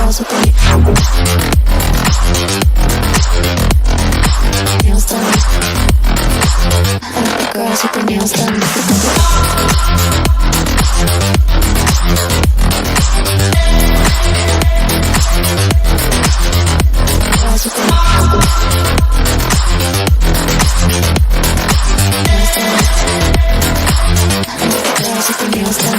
girls with their nails done. I like the girls with their nails done. Girls with their nails done.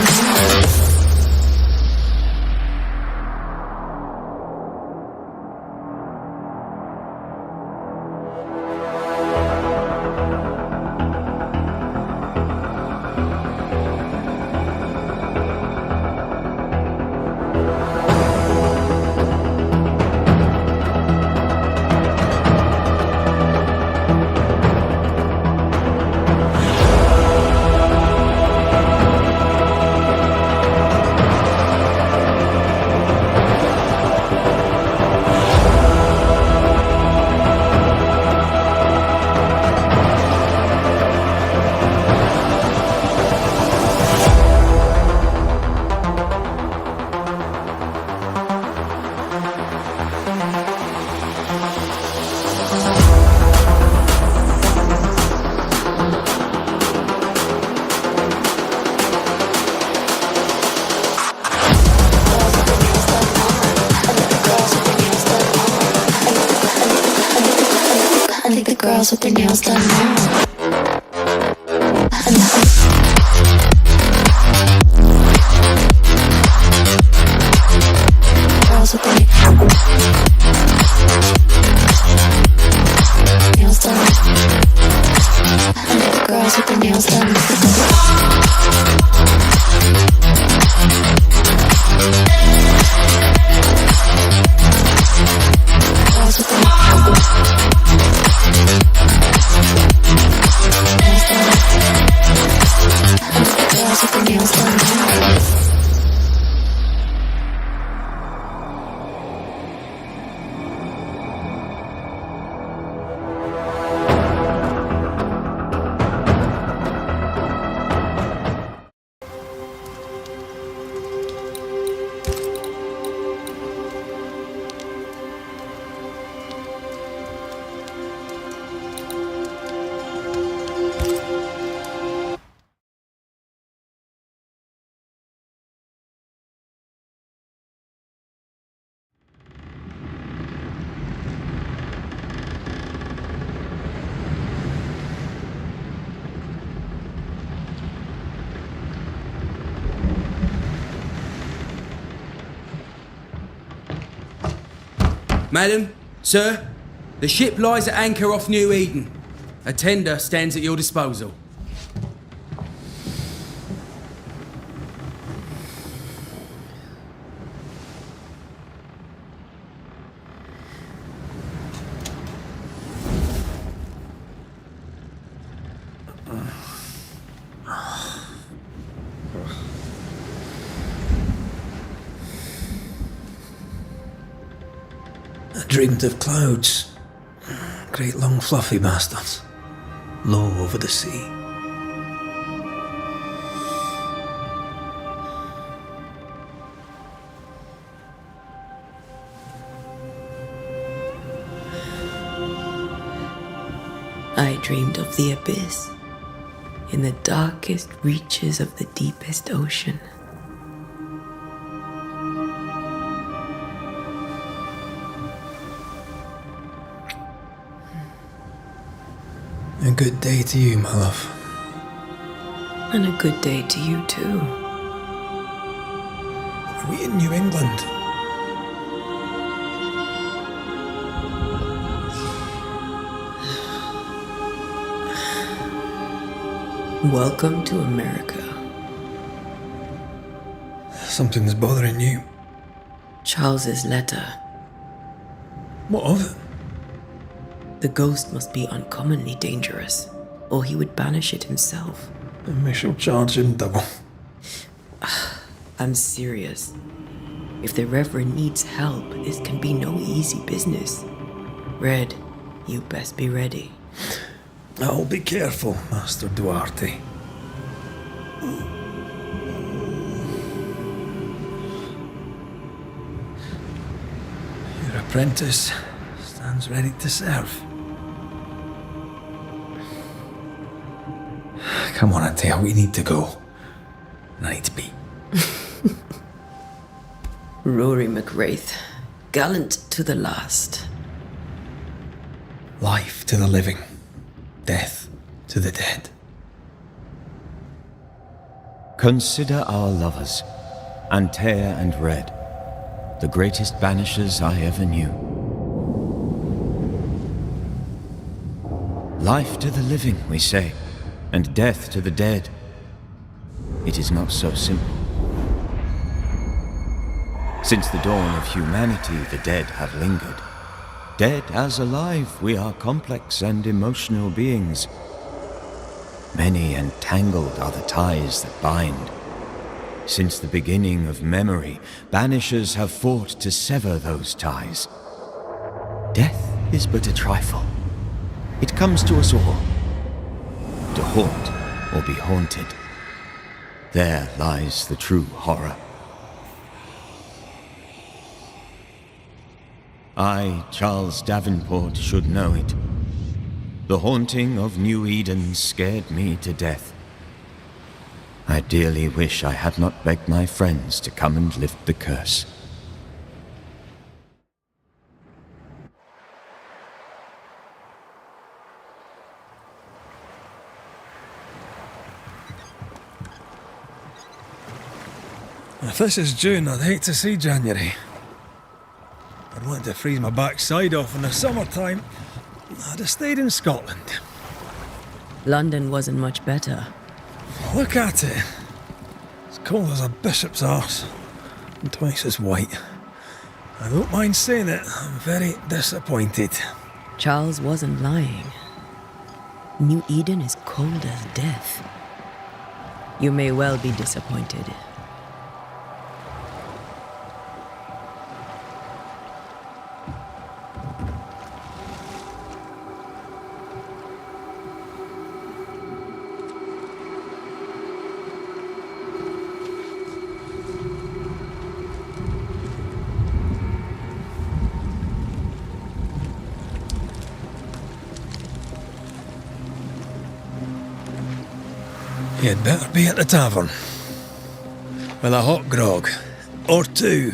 I like the girls with their nails done. Girls with their nails done now. Girls with their nails done. I like the girls with their nails done. Girls with their girls with their nails done. Madam, sir, the ship lies at anchor off New Eden. A tender stands at your disposal. Dreamed of clouds, great long fluffy bastards, low over the sea. I dreamed of the abyss, in the darkest reaches of the deepest ocean. A good day to you, my love. And a good day to you too. Are we in New England? Welcome to America. Something's bothering you. Charles's letter. What of it? The ghost must be uncommonly dangerous, or he would banish it himself. And we shall charge him double. I'm serious. If the Reverend needs help, this can be no easy business. Red, you best be ready. I'll be careful, Master Duarte. apprentice stands ready to serve. Come on, Antea, we need to go. Night beat. Rory McRaith, gallant to the last. Life to the living, death to the dead. Consider our lovers, Antea and Red, the greatest banishers I ever knew. Life to the living, we say, and death to the dead. It is not so simple. Since the dawn of humanity, the dead have lingered. Dead as alive, we are complex and emotional beings. Many and tangled are the ties that bind. Since the beginning of memory, banishers have fought to sever those ties. Death is but a trifle. It comes to us all. To haunt or be haunted. There lies the true horror. I, Charles Davenport, should know it. The haunting of New Eden scared me to death. I dearly wish I had not begged my friends to come and lift the curse. If this is June, I'd hate to see January. I'd want to freeze my backside off in the summertime. I'd have stayed in Scotland. London wasn't much better. Look at it. It's cold as a bishop's arse. And twice as white. I don't mind saying it, I'm very disappointed. Charles wasn't lying. New Eden is cold as death. You may well be disappointed. You'd better be at the tavern. With a hot grog. Or two.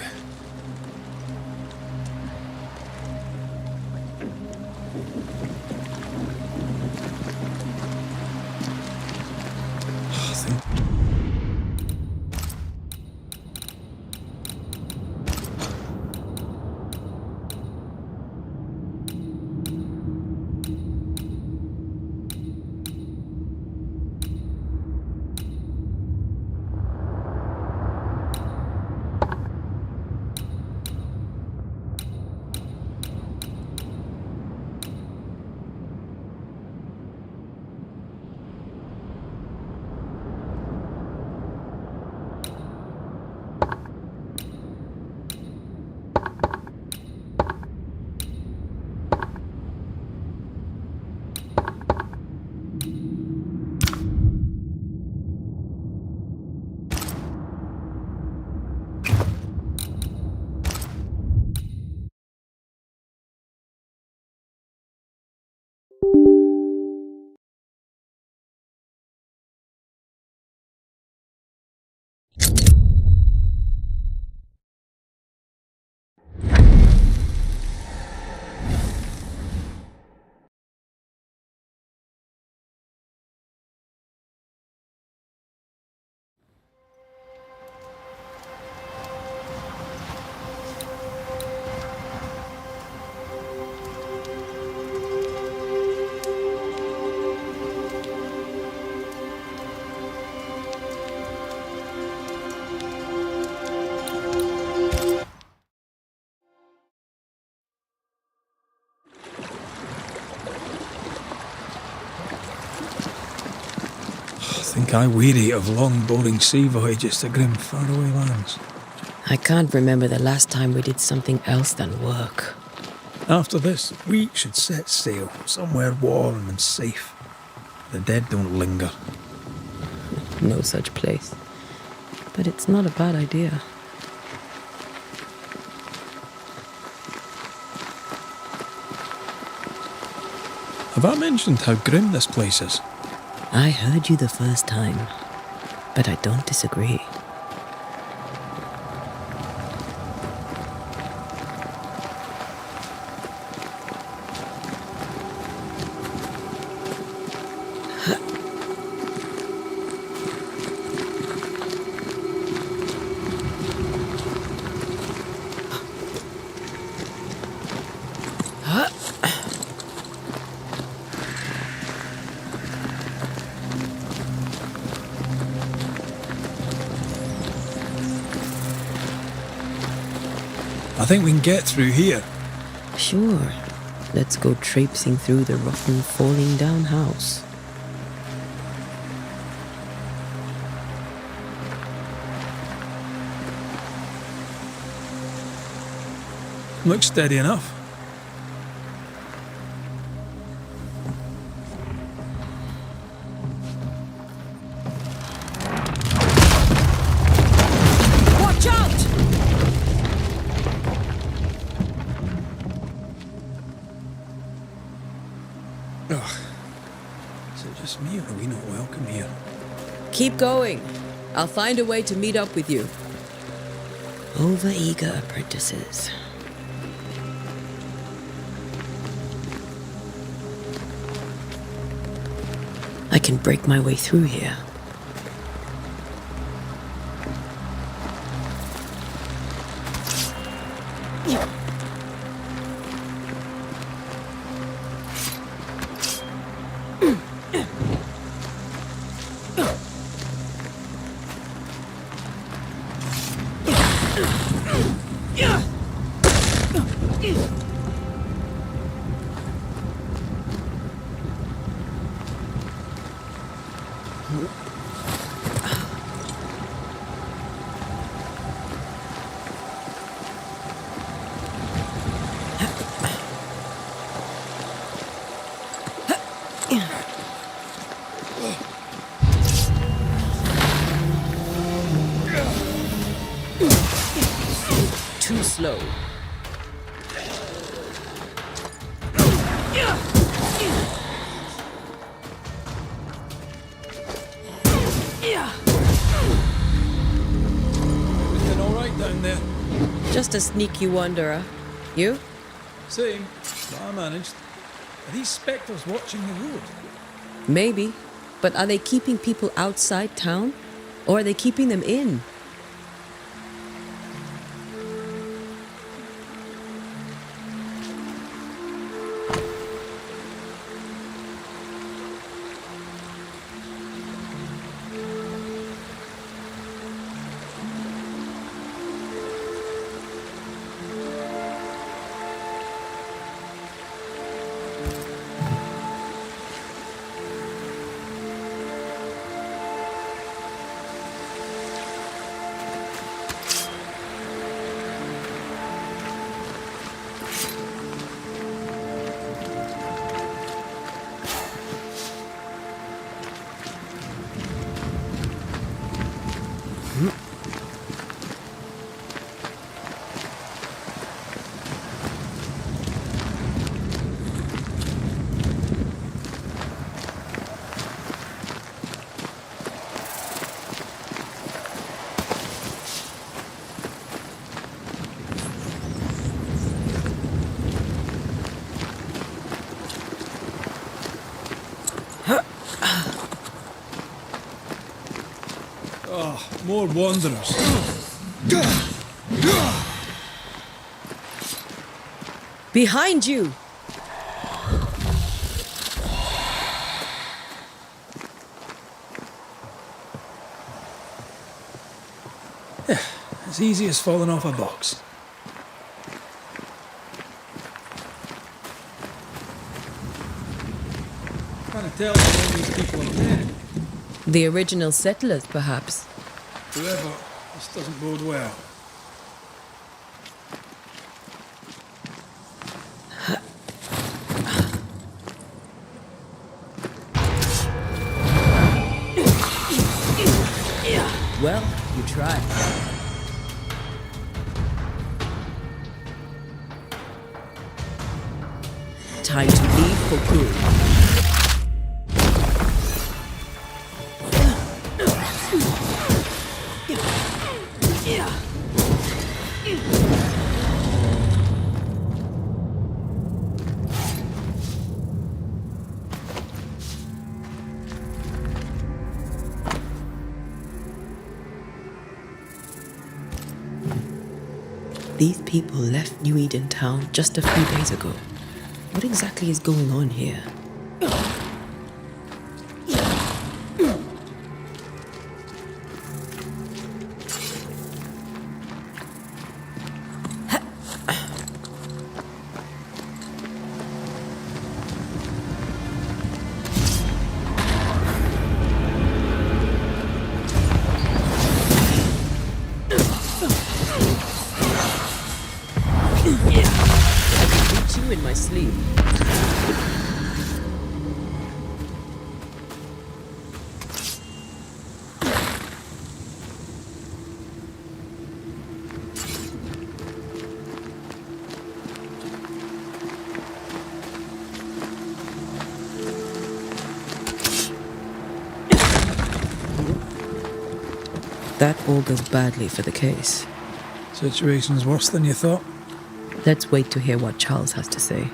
I think I weary of long, boring sea voyages to grim, faraway lands. I can't remember the last time we did something else than work. After this, we should set sail somewhere warm and safe. The dead don't linger. No such place. But it's not a bad idea. Have I mentioned how grim this place is? I heard you the first time, but I don't disagree. I think we can get through here. Sure. Let's go traipsing through the rotten, falling down house. Looks steady enough. Watch out! Ugh. Is it just me or are we not welcome here? Keep going. I'll find a way to meet up with you. Over-eager apprentices. I can break my way through here. Too slow. Everything all right down there? Just a sneaky wanderer. You? Same, but I managed. Are these spectres watching the road? Maybe. But are they keeping people outside town? Or are they keeping them in? Oh, more wanderers. Behind you! As easy as falling off a box. Can't tell if all these people are dead. The original settlers, perhaps. Whoever, this doesn't bode well. Well, you tried. time to leave for good. These people left New Eden Town just a few days ago. What exactly is going on here? In my sleep. That augurs badly for the case. Situation's worse than you thought. Let's wait to hear what Charles has to say.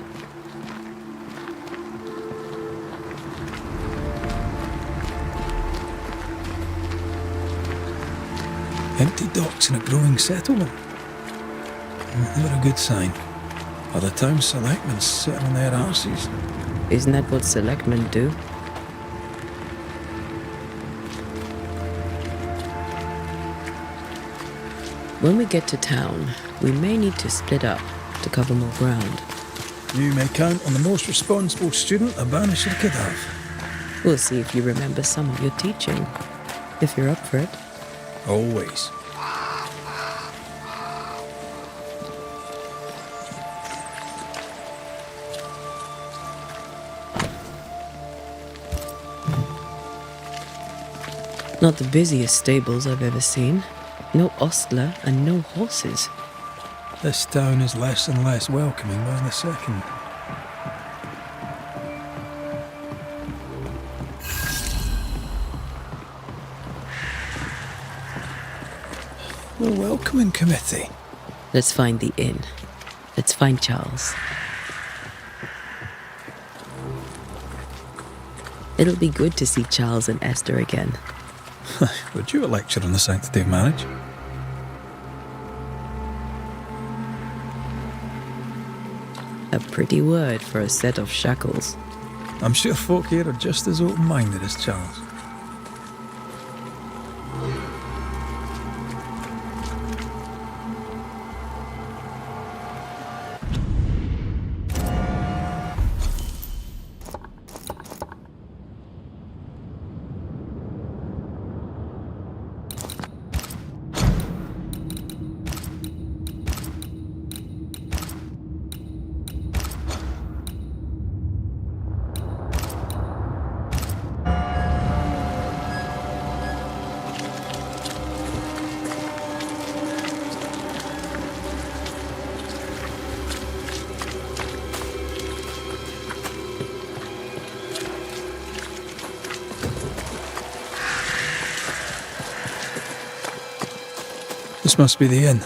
Empty docks in a growing settlement. Never a good sign. Other town selectmen sitting on their arses. Isn't that what selectmen do? When we get to town, we may need to split up to cover more ground. You may count on the most responsible student a Banisher could have. We'll see if you remember some of your teaching, if you're up for it. Always. Not the busiest stables I've ever seen. No ostler and no horses. This town is less and less welcoming by the second. The welcoming committee. Let's find the inn. Let's find Charles. It'll be good to see Charles and Esther again. Would you a lecture on the sanctity of marriage? A pretty word for a set of shackles. I'm sure folk here are just as open-minded as Charles. This must be the inn.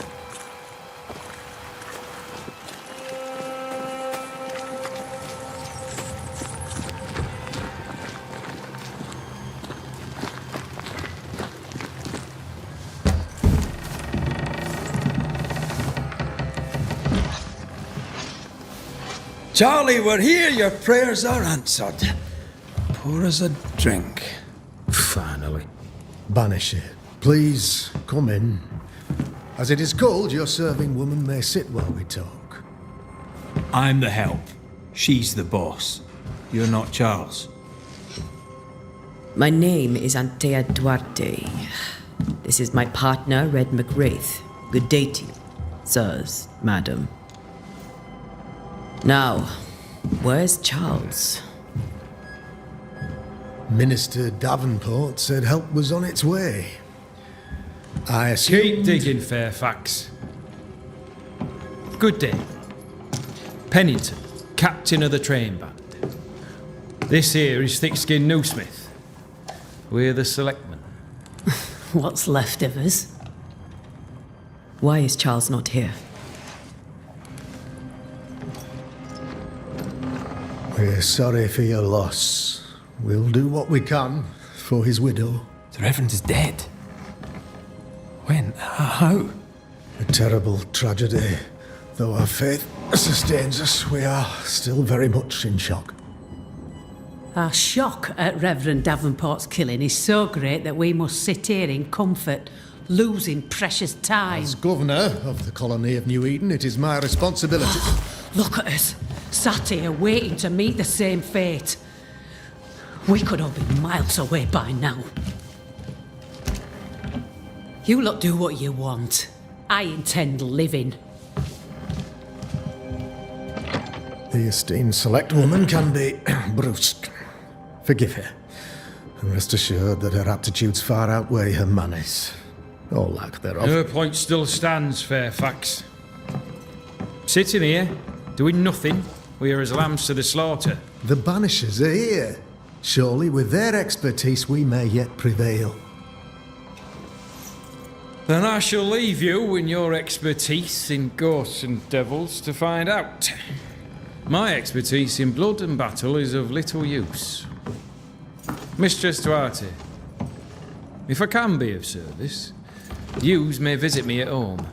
Charlie, we're here. Your prayers are answered. Pour us a drink. Finally. Banisher, please come in. As it is cold, your serving woman may sit while we talk. I'm the help. She's the boss. You're not Charles. My name is Antea Duarte. This is my partner, Red Raith. Good day to you, sirs, madam. Now, where's Charles? Minister Davenport said help was on its way. I Keep assumed... digging, Fairfax. Good day. Pennington, captain of the train band. This here is thick-skinned Newsmith. We're the selectmen. What's left of us? Why is Charles not here? We're sorry for your loss. We'll do what we can for his widow. The Reverend is dead. When? How? A terrible tragedy. Though our faith sustains us, we are still very much in shock. Our shock at Reverend Davenport's killing is so great that we must sit here in comfort, losing precious time. As governor of the colony of New Eden, it is my responsibility. Look at us, sat here waiting to meet the same fate. We could all be miles away by now. You lot do what you want. I intend living. The esteemed select woman can be brusque. Forgive her, and rest assured that her aptitudes far outweigh her manners, or lack thereof. Her point still stands, Fairfax. Sitting here, doing nothing, we are as lambs to the slaughter. The Banishers are here. Surely with their expertise we may yet prevail. Then I shall leave you and your expertise in ghosts and devils to find out. My expertise in blood and battle is of little use. Mistress Duarte, if I can be of service, yous may visit me at home.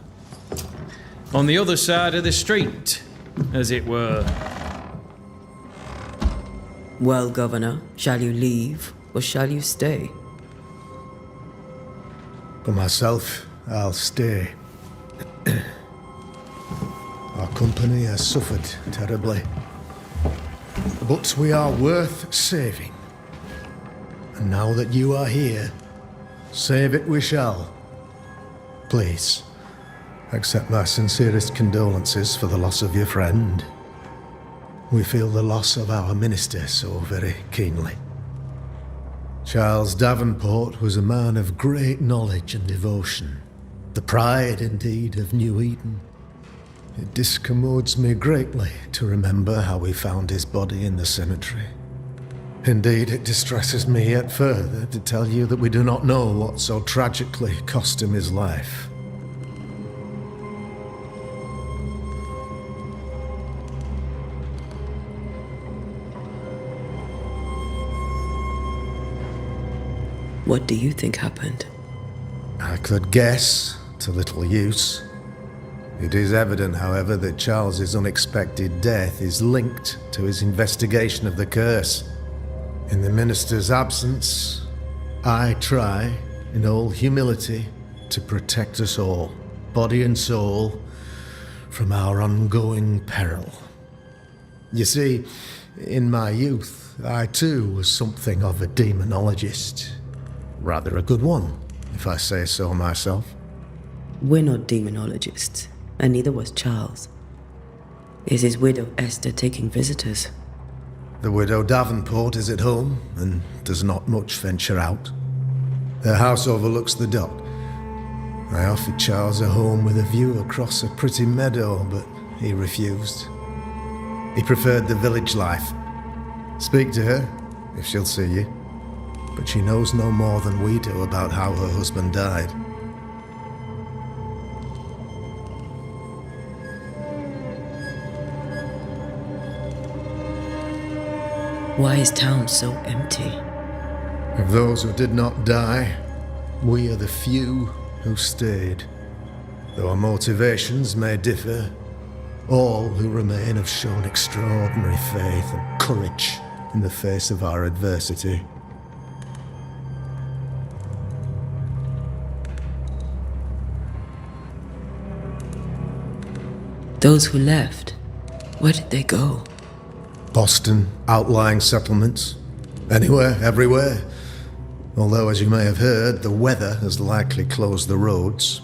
On the other side of the street, as it were. Well, Governor, shall you leave or shall you stay? For myself, I'll stay. Our company has suffered terribly. But we are worth saving. And now that you are here, save it we shall. Please, accept my sincerest condolences for the loss of your friend. We feel the loss of our minister so very keenly. Charles Davenport was a man of great knowledge and devotion. The pride, indeed, of New Eden. It discommodes me greatly to remember how we found his body in the cemetery. Indeed, it distresses me yet further to tell you that we do not know what so tragically cost him his life. What do you think happened? I could guess, to little use. It is evident, however, that Charles's unexpected death is linked to his investigation of the curse. In the minister's absence, I try, in all humility, to protect us all, body and soul, from our ongoing peril. You see, in my youth, I too was something of a demonologist. Rather a good one, if I say so myself. We're not demonologists, and neither was Charles. Is his widow Esther taking visitors? The widow Davenport is at home and does not much venture out. Their house overlooks the dock. I offered Charles a home with a view across a pretty meadow, but he refused. He preferred the village life. Speak to her, if she'll see you. But she knows no more than we do about how her husband died. Why is town so empty? Of those who did not die, we are the few who stayed. Though our motivations may differ, all who remain have shown extraordinary faith and courage in the face of our adversity. Those who left, where did they go? Boston, outlying settlements. Anywhere, everywhere. Although, as you may have heard, the weather has likely closed the roads.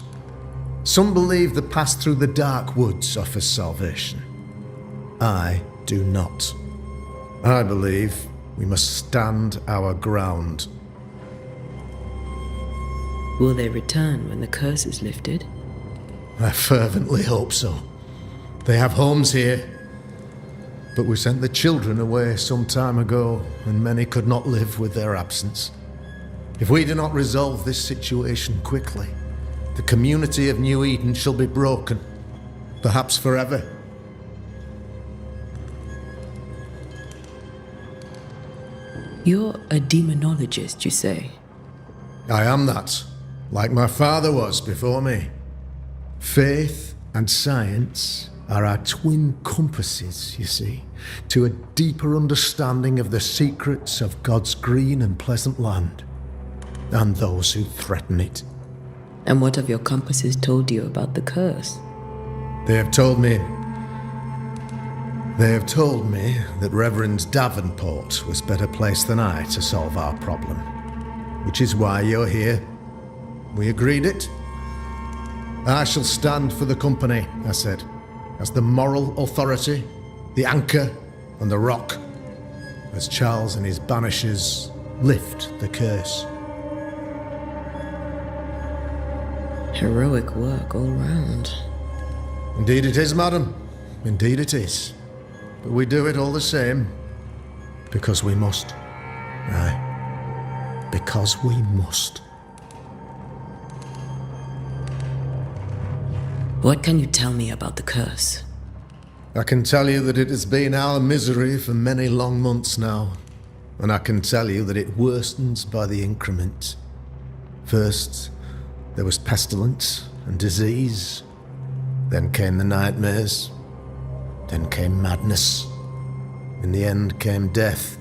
Some believe the path through the dark woods offers salvation. I do not. I believe we must stand our ground. Will they return when the curse is lifted? I fervently hope so. They have homes here. But we sent the children away some time ago, and many could not live with their absence. If we do not resolve this situation quickly, the community of New Eden shall be broken, perhaps forever. You're a demonologist, you say? I am that, like my father was before me. Faith and science are our twin compasses, you see, to a deeper understanding of the secrets of God's green and pleasant land, and those who threaten it. And what have your compasses told you about the curse? They have told me that Reverend Davenport was better placed than I to solve our problem, which is why you're here. We agreed it. I shall stand for the company, I said, as the moral authority, the anchor, and the rock, as Charles and his Banishers lift the curse. Heroic work all round. Indeed it is, madam. Indeed it is. But we do it all the same, because we must. Aye, because we must. What can you tell me about the curse? I can tell you that it has been our misery for many long months now, and I can tell you that it worstens by the increment. First, there was pestilence and disease. Then came the nightmares. Then came madness. In the end came death.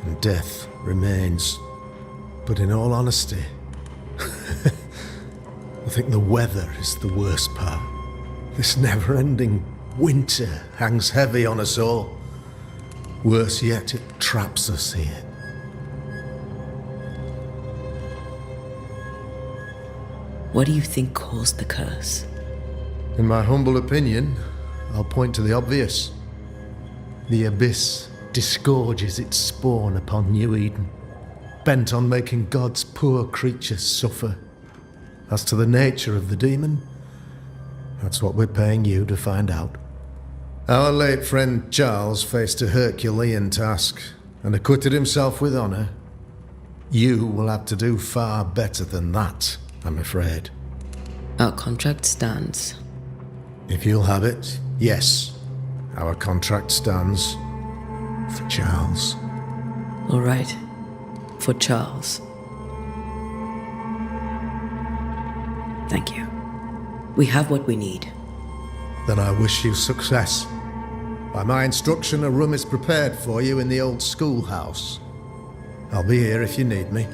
And death remains. But in all honesty, I think the weather is the worst part. This never-ending winter hangs heavy on us all. Worse yet, it traps us here. What do you think caused the curse? In my humble opinion, I'll point to the obvious. The abyss disgorges its spawn upon New Eden, bent on making God's poor creatures suffer. As to the nature of the demon, that's what we're paying you to find out. Our late friend Charles faced a Herculean task and acquitted himself with honour. You will have to do far better than that, I'm afraid. Our contract stands. If you'll have it, yes. Our contract stands for Charles. All right. For Charles. Thank you. We have what we need. Then I wish you success. By my instruction, a room is prepared for you in the old schoolhouse. I'll be here if you need me.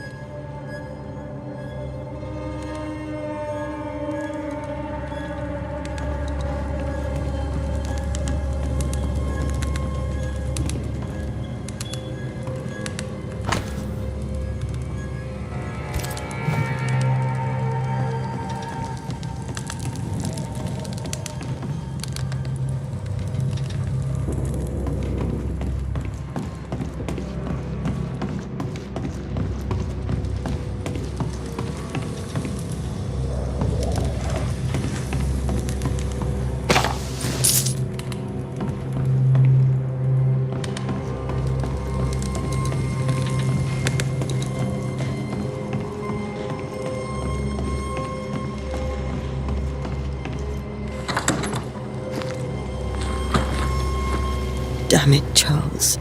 Damn it, Charles.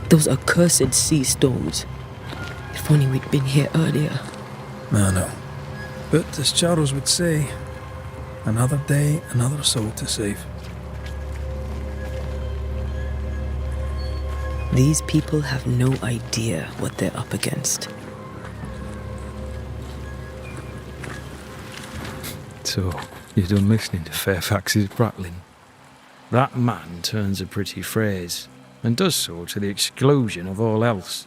Those accursed sea storms. If only we'd been here earlier. I know. But as Charles would say, another day, another soul to save. These people have no idea what they're up against. So, you're done listening to Fairfax's prattling? That man turns a pretty phrase, and does so to the exclusion of all else.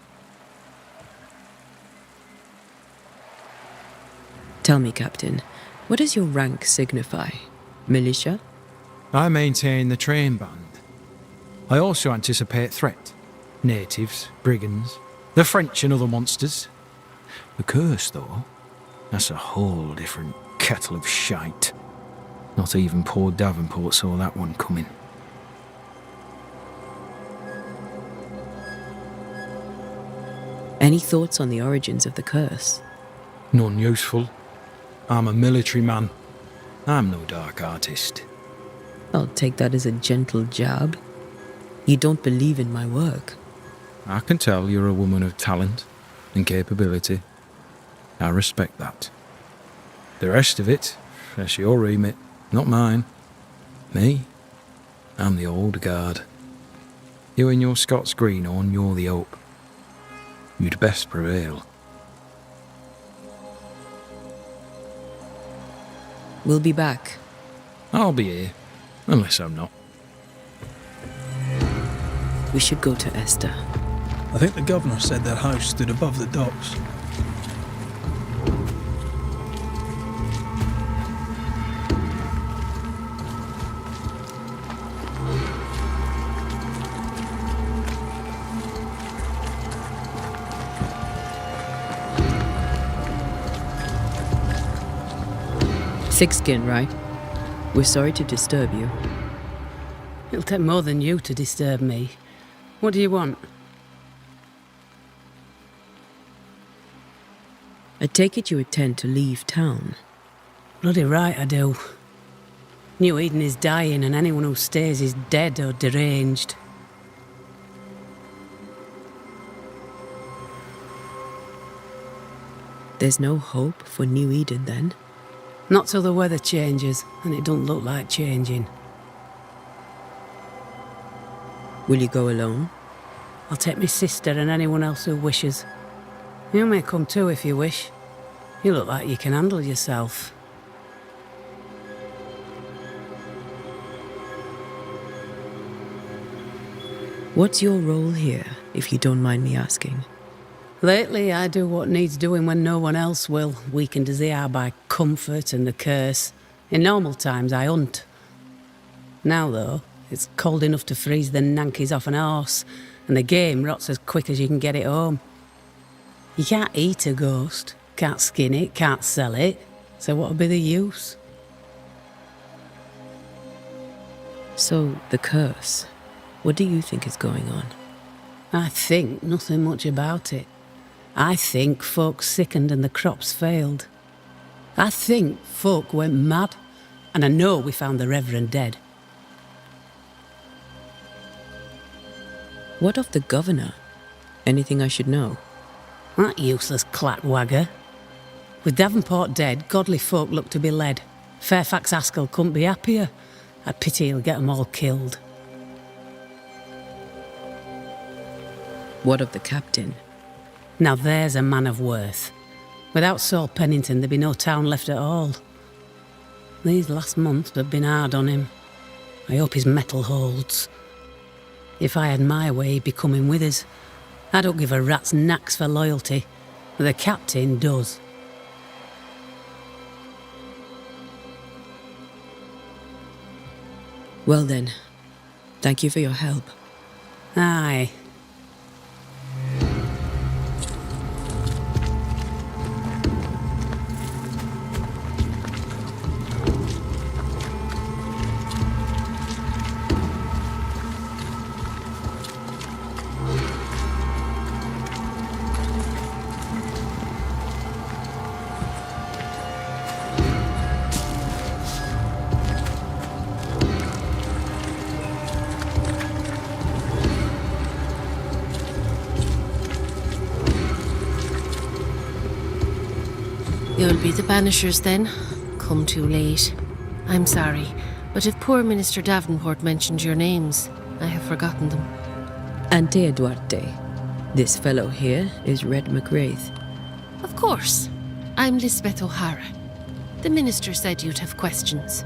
Tell me, Captain, what does your rank signify? Militia? I maintain the train band. I also anticipate threat. Natives, brigands, the French and other monsters. The curse, though, that's a whole different kettle of shite. Not even poor Davenport saw that one coming. Any thoughts on the origins of the curse? None useful. I'm a military man. I'm no dark artist. I'll take that as a gentle jab. You don't believe in my work. I can tell you're a woman of talent and capability. I respect that. The rest of it, that's your remit, not mine. Me? I'm the old guard. You and your Scots greenhorn, you're the hope. You'd best prevail. We'll be back. I'll be here, unless I'm not. We should go to Esther. I think the governor said their house stood above the docks. Thick-skinned, right? We're sorry to disturb you. It'll take more than you to disturb me. What do you want? I take it you intend to leave town. Bloody right I do. New Eden is dying and anyone who stays is dead or deranged. There's no hope for New Eden then? Not till the weather changes, and it don't look like changing. Will you go alone? I'll take my sister and anyone else who wishes. You may come too if you wish. You look like you can handle yourself. What's your role here, if you don't mind me asking? Lately, I do what needs doing when no one else will, weakened as they are by comfort and the curse. In normal times, I hunt. Now, though, it's cold enough to freeze the nankies off an horse, and the game rots as quick as you can get it home. You can't eat a ghost, can't skin it, can't sell it, so what would be the use? So, the curse. What do you think is going on? I think nothing much about it. I think folk sickened and the crops failed. I think folk went mad, and I know we found the Reverend dead. What of the governor? Anything I should know? That useless clackwagger. With Davenport dead, godly folk look to be led. Fairfax Askell couldn't be happier. I pity he'll get 'em all killed. What of the captain? Now there's a man of worth. Without Saul Pennington, there'd be no town left at all. These last months have been hard on him. I hope his mettle holds. If I had my way, he'd be coming with us. I don't give a rat's knacks for loyalty, but the captain does. Well then, thank you for your help. Aye. You'll be the Banishers then? Come too late. I'm sorry, but if poor Minister Davenport mentioned your names, I have forgotten them. Antea Duarte. This fellow here is Red McRaith. Of course. I'm Lisbeth O'Hara. The minister said you'd have questions.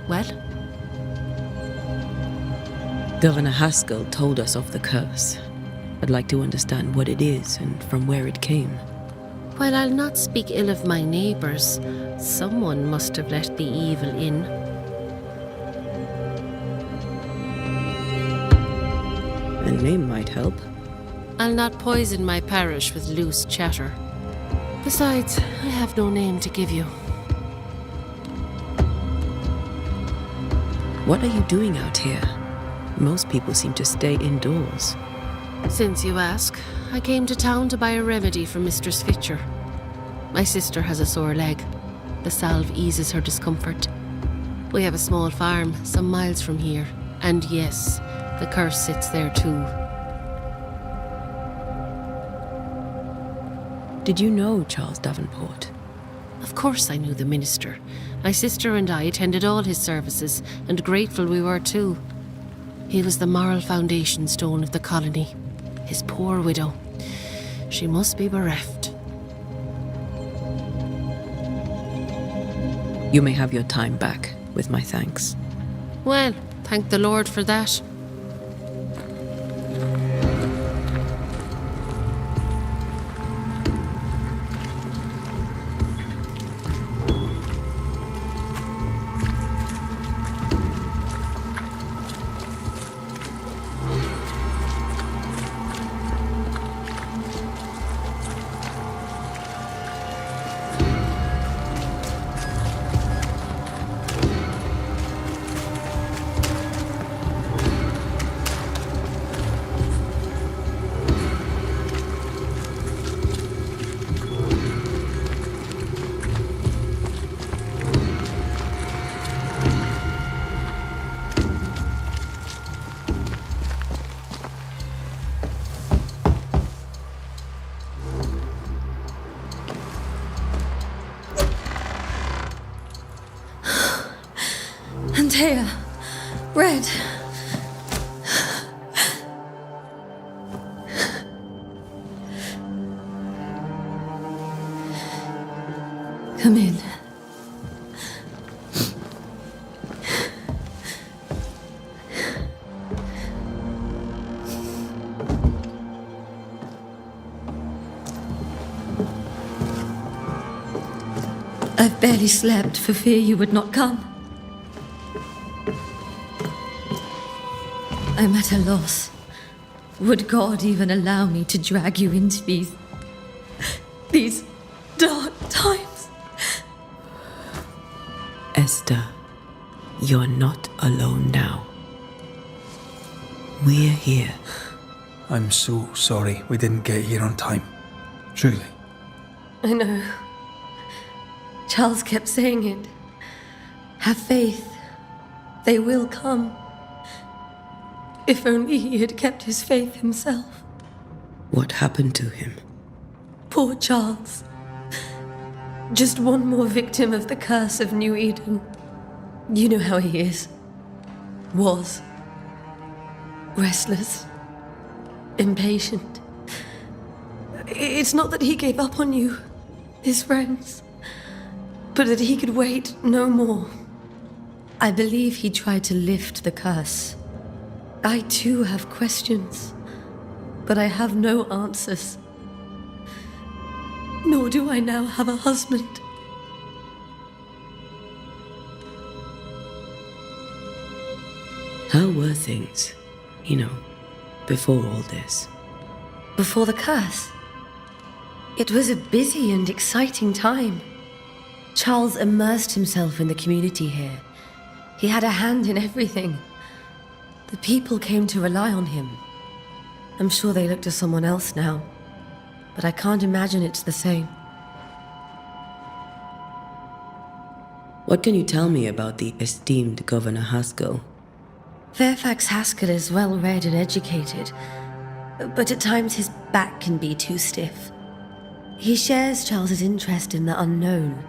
Well? Governor Haskell told us of the curse. I'd like to understand what it is and from where it came. While I'll not speak ill of my neighbours, someone must have let the evil in. A name might help. I'll not poison my parish with loose chatter. Besides, I have no name to give you. What are you doing out here? Most people seem to stay indoors. Since you ask, I came to town to buy a remedy for Mistress Fitcher. My sister has a sore leg. The salve eases her discomfort. We have a small farm some miles from here, and yes, the curse sits there too. Did you know Charles Davenport? Of course I knew the minister. My sister and I attended all his services, and grateful we were too. He was the moral foundation stone of the colony. His poor widow. She must be bereft. You may have your time back, with my thanks. Well, thank the Lord for that. Antea, Red. Come in. I've barely slept for fear you would not come. I'm at a loss. Would God even allow me to drag you into these dark times? Esther, you're not alone now. We're here. I'm so sorry we didn't get here on time. Truly. I know. Charles kept saying it. Have faith. They will come. If only he had kept his faith himself. What happened to him? Poor Charles. Just one more victim of the curse of New Eden. You know how he is. Was. Restless. Impatient. It's not that he gave up on you, his friends, but that he could wait no more. I believe he tried to lift the curse. I too have questions, but I have no answers. Nor do I now have a husband. How were things, before all this? Before the curse? It was a busy and exciting time. Charles immersed himself in the community here. He had a hand in everything. The people came to rely on him. I'm sure they look to someone else now, but I can't imagine it's the same. What can you tell me about the esteemed Governor Haskell? Fairfax Haskell is well read and educated, but at times his back can be too stiff. He shares Charles's interest in the unknown,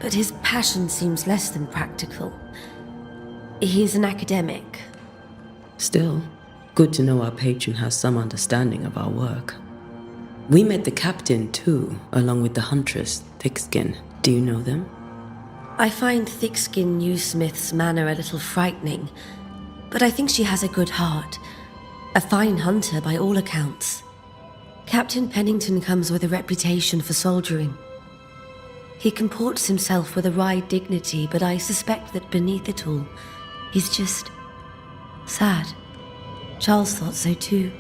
but his passion seems less than practical. He's an academic. Still, good to know our patron has some understanding of our work. We met the captain too, along with the huntress, Thickskin. Do you know them? I find Thickskin Newsmith's manner a little frightening, but I think she has a good heart. A fine hunter by all accounts. Captain Pennington comes with a reputation for soldiering. He comports himself with a wry dignity, but I suspect that beneath it all, he's just sad. Charles thought so too.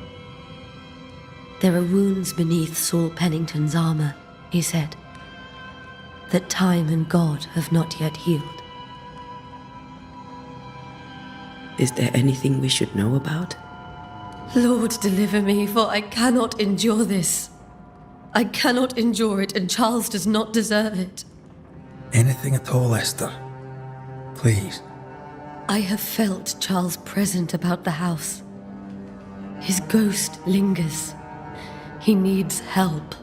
There are wounds beneath Saul Pennington's armor, he said, that time and God have not yet healed. Is there anything we should know about? Lord, deliver me, for I cannot endure this. I cannot endure it, and Charles does not deserve it. Anything at all, Esther. Please. I have felt Charles present about the house. His ghost lingers. He needs help.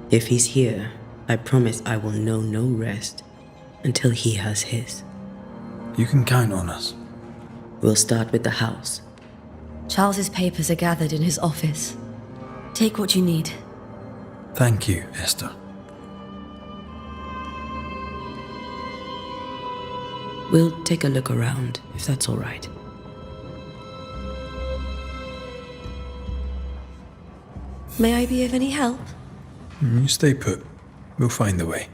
If he's here, I promise I will know no rest until he has his. You can count on us. We'll start with the house. Charles's papers are gathered in his office. Take what you need. Thank you, Esther. We'll take a look around, if that's all right. May I be of any help? You stay put. We'll find the way.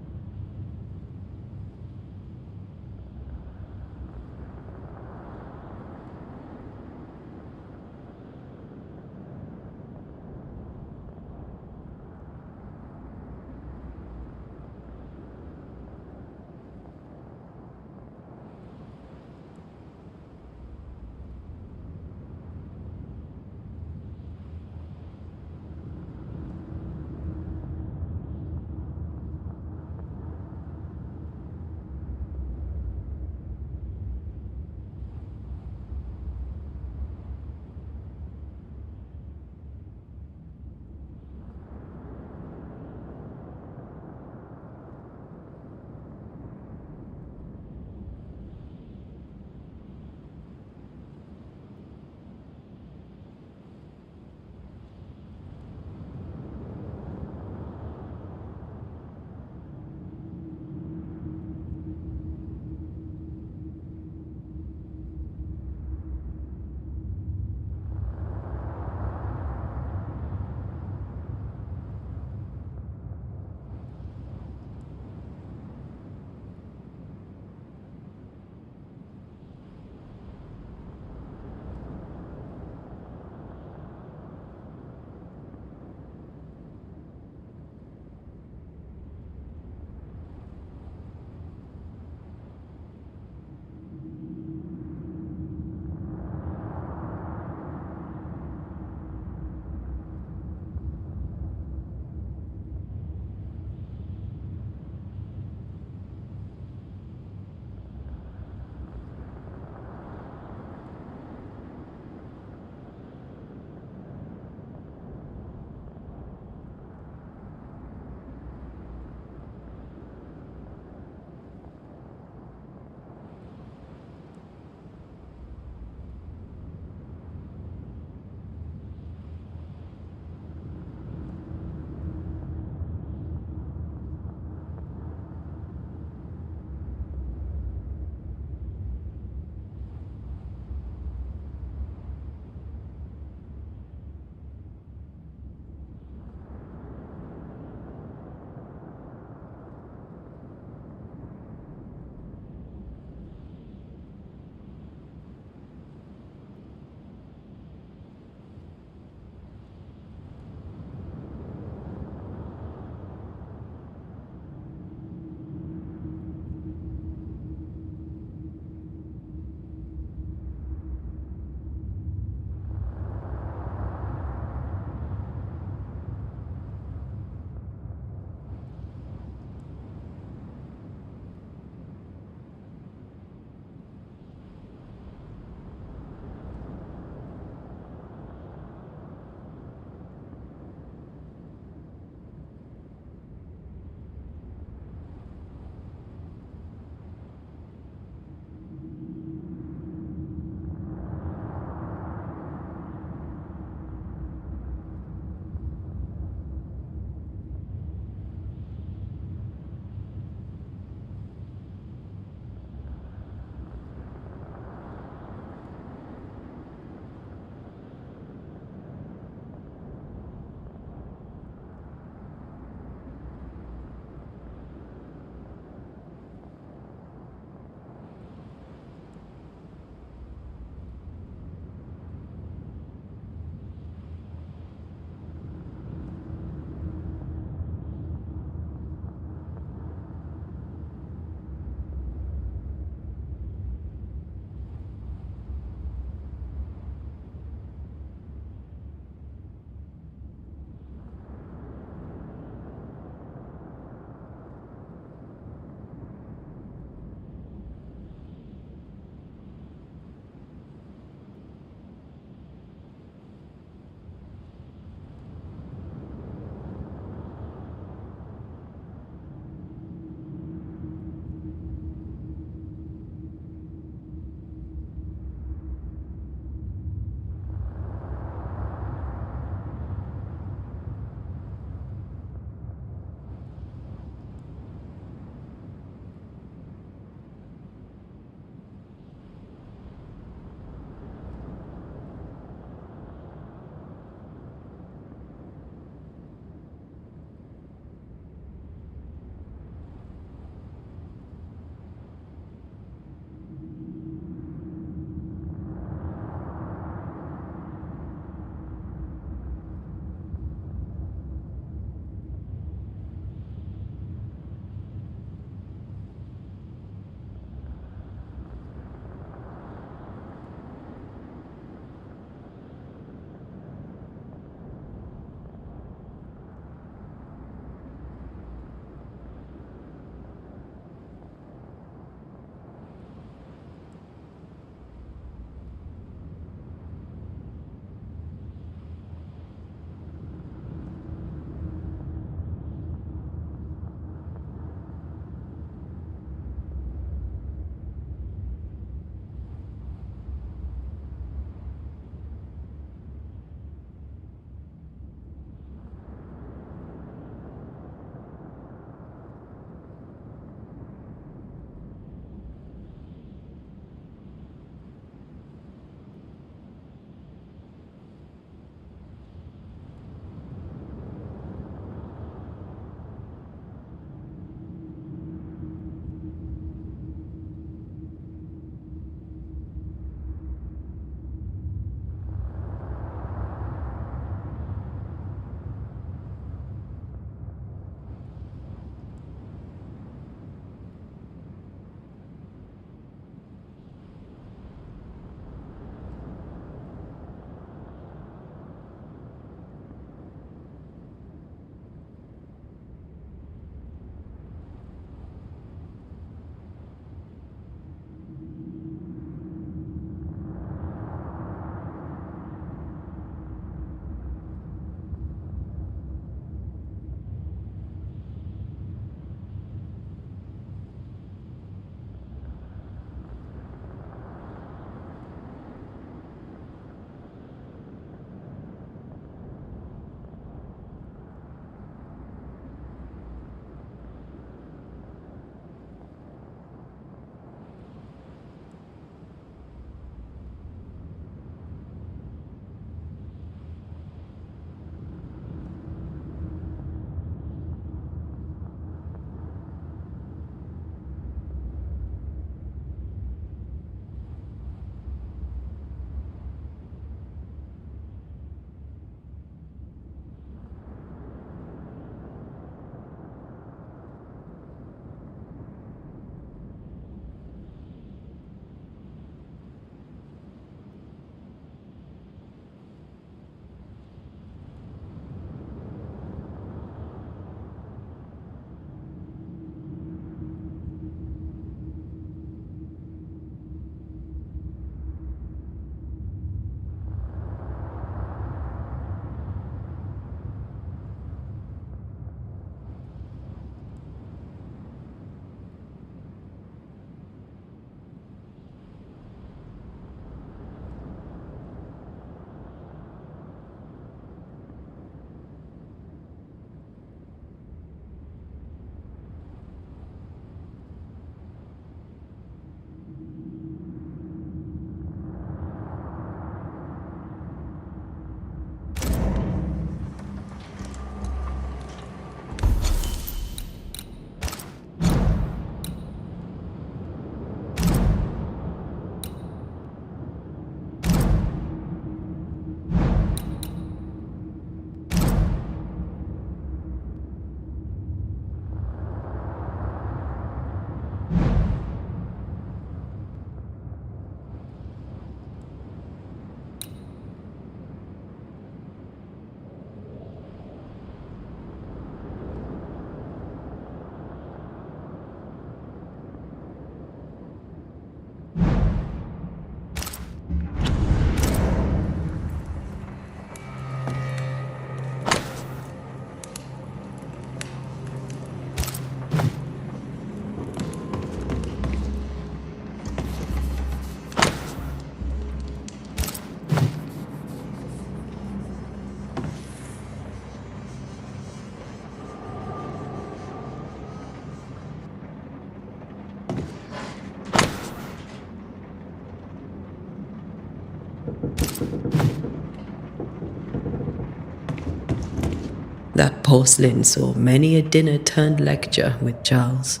That porcelain saw many a dinner-turned-lecture with Charles.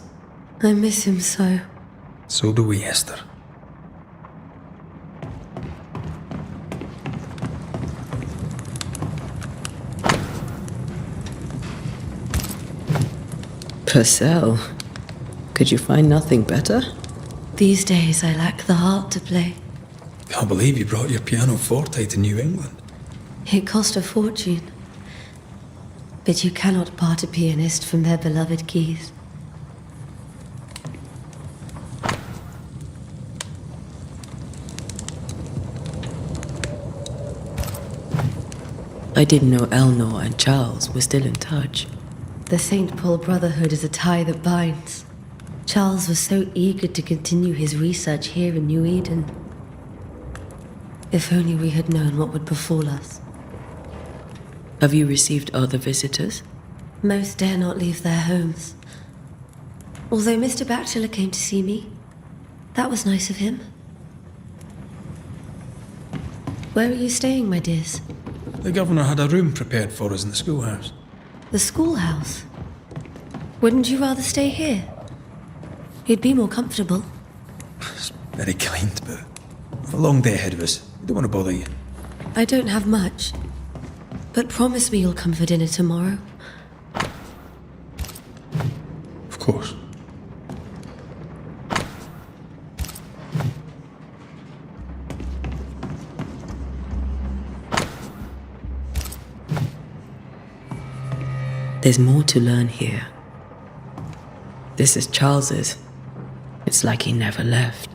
I miss him so. So do we, Esther. Purcell, could you find nothing better? These days I lack the heart to play. Can't believe you brought your pianoforte to New England. It cost a fortune. But you cannot part a pianist from their beloved keys. I didn't know Eleanor and Charles were still in touch. The St. Paul Brotherhood is a tie that binds. Charles was so eager to continue his research here in New Eden. If only we had known what would befall us. Have you received other visitors? Most dare not leave their homes. Although Mr. Bachelor came to see me, that was nice of him. Where are you staying, my dears? The governor had a room prepared for us in the schoolhouse. The schoolhouse? Wouldn't you rather stay here? You'd be more comfortable. It's very kind, but we've a long day ahead of us. We don't want to bother you. I don't have much. But promise me you'll come for dinner tomorrow. Of course. There's more to learn here. This is Charles's. It's like he never left.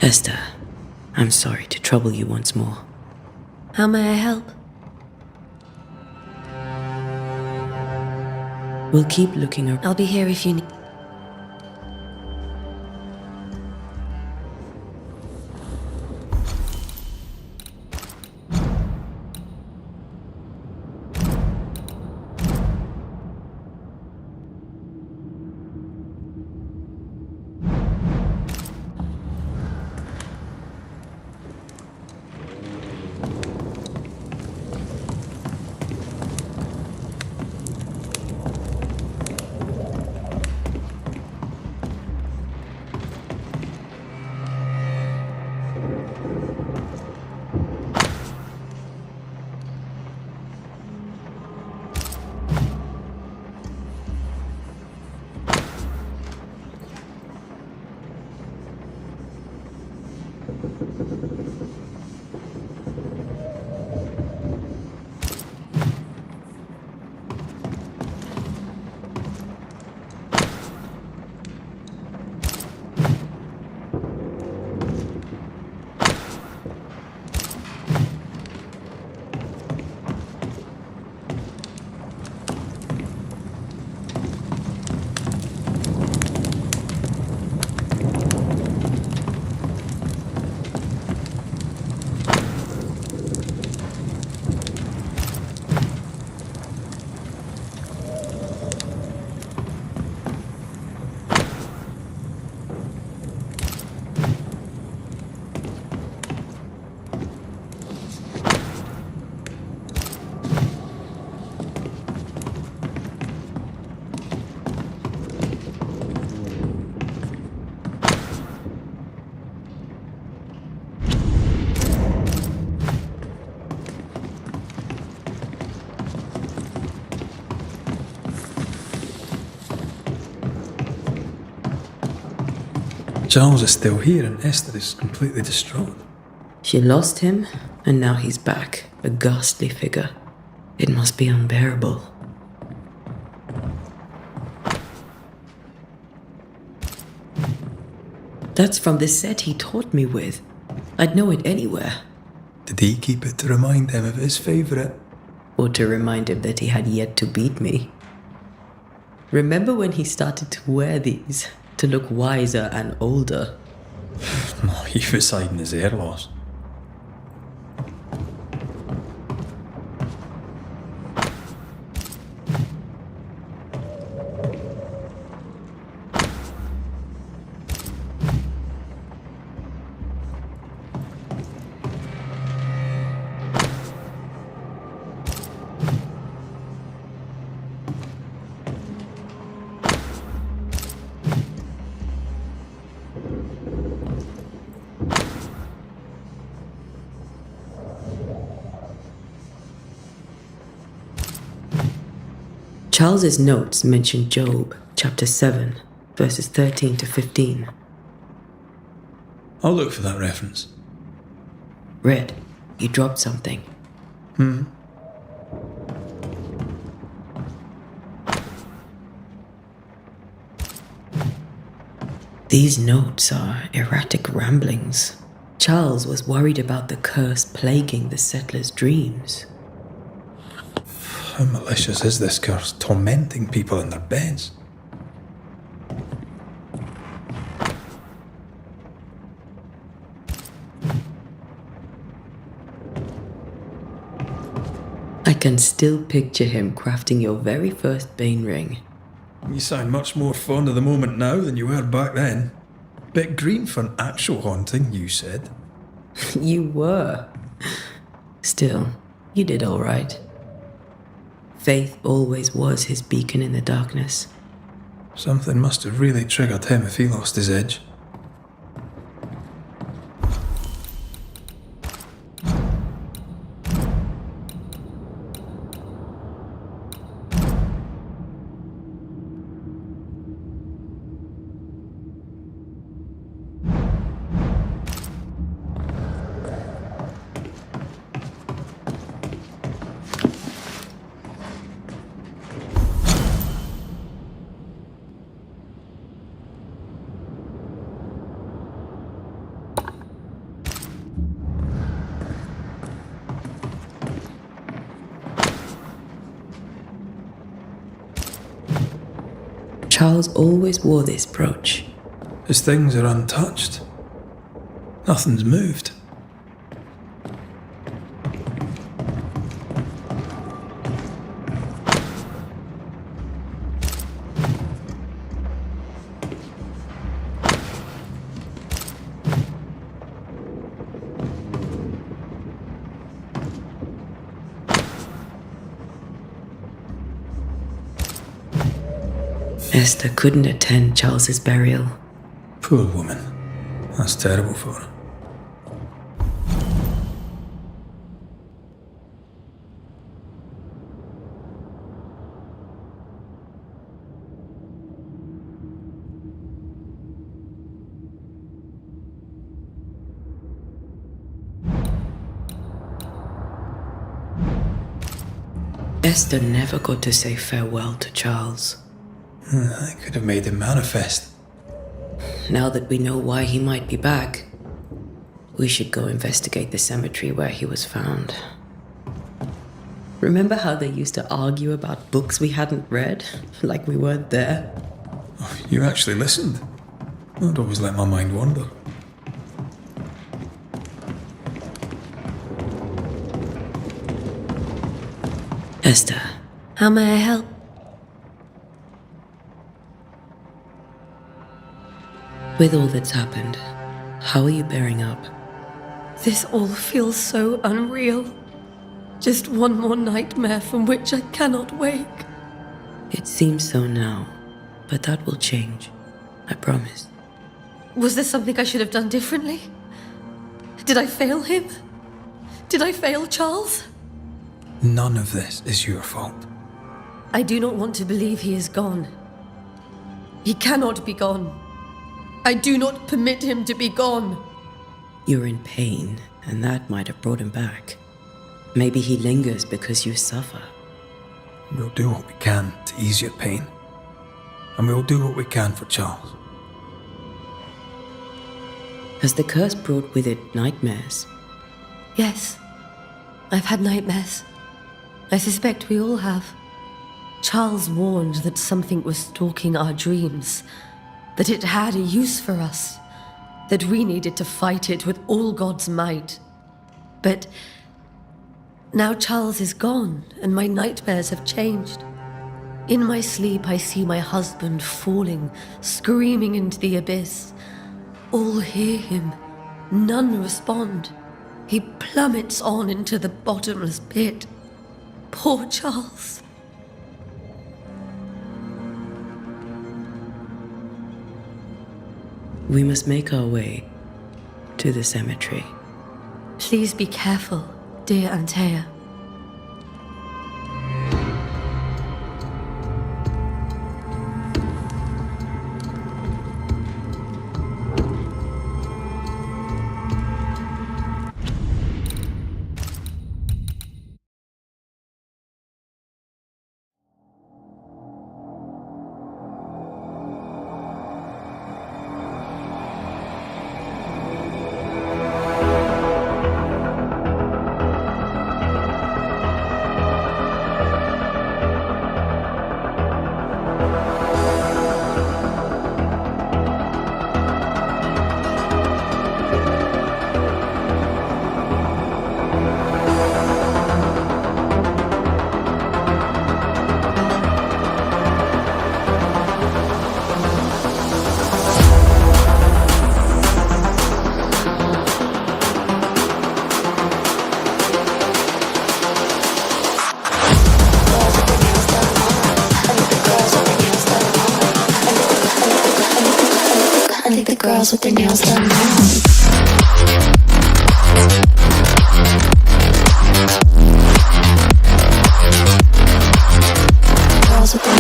Esther, I'm sorry to trouble you once more. How may I help? We'll keep looking around. I'll be here if you need. Charles is still here and Esther is completely distraught. She lost him, and now he's back, a ghastly figure. It must be unbearable. That's from the set he taught me with. I'd know it anywhere. Did he keep it to remind him of his favourite? Or to remind him that he had yet to beat me. Remember when he started to wear these, to look wiser and older? He was hiding his hair loss. Charles's notes mention Job, chapter 7, verses 13 to 15. I'll look for that reference. Red, you dropped something. These notes are erratic ramblings. Charles was worried about the curse plaguing the settlers' dreams. How malicious is this curse, tormenting people in their beds? I can still picture him crafting your very first Bane ring. You sound much more fond of the moment now than you were back then. Bit green for an actual haunting, you said. You were. Still, you did all right. Faith always was his beacon in the darkness. Something must have really triggered him if he lost his edge. Charles always wore this brooch. His things are untouched. Nothing's moved. Esther couldn't attend Charles's burial. Poor woman. That's terrible for her. Esther never got to say farewell to Charles. I could have made him manifest. Now that we know why he might be back, we should go investigate the cemetery where he was found. Remember how they used to argue about books we hadn't read? Like we weren't there? Oh, you actually listened. I'd always let my mind wander. Esther, How may I help? with all that's happened, how are you bearing up? This all feels so unreal. Just one more nightmare from which I cannot wake. It seems so now, but that will change. I promise. Was there something I should have done differently? Did I fail him? Did I fail Charles? None of this is your fault. I do not want to believe he is gone. He cannot be gone. I do not permit him to be gone. You're in pain, and that might have brought him back. Maybe he lingers because you suffer. We'll do what we can to ease your pain. And we'll do what we can for Charles. Has the curse brought with it nightmares? Yes, I've had nightmares. I suspect we all have. Charles warned that something was stalking our dreams, that it had a use for us, that we needed to fight it with all God's might. But now Charles is gone, and my nightmares have changed. In my sleep, I see my husband falling, screaming into the abyss. All hear him, none respond. He plummets on into the bottomless pit. Poor Charles. We must make our way to the cemetery. Please be careful, dear Antea. girls with their nails done now. Girls with their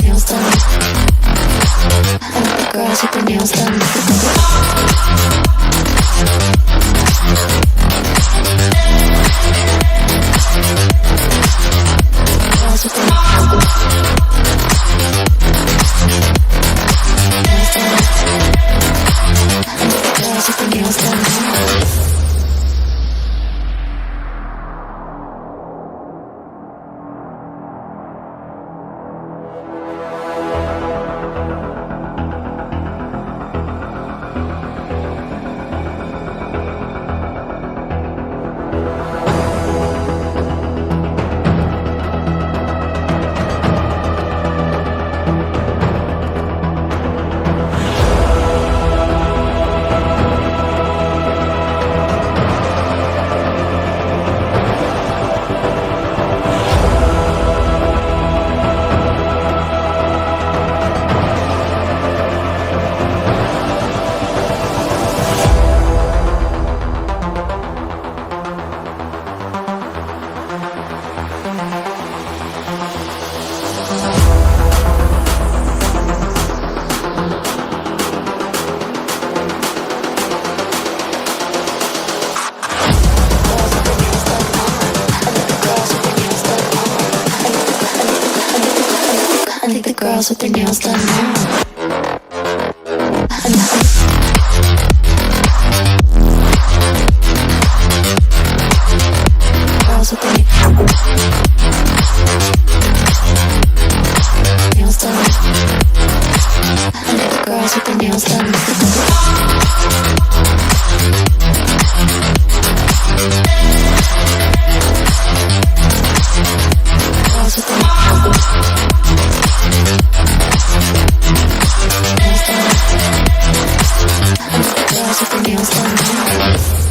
nails done. I like the girls with their nails done. Girls with their nails done. I think the girls with their nails done now. Girls with their nails done. I think the girls with their nails done. Girls with their nails done.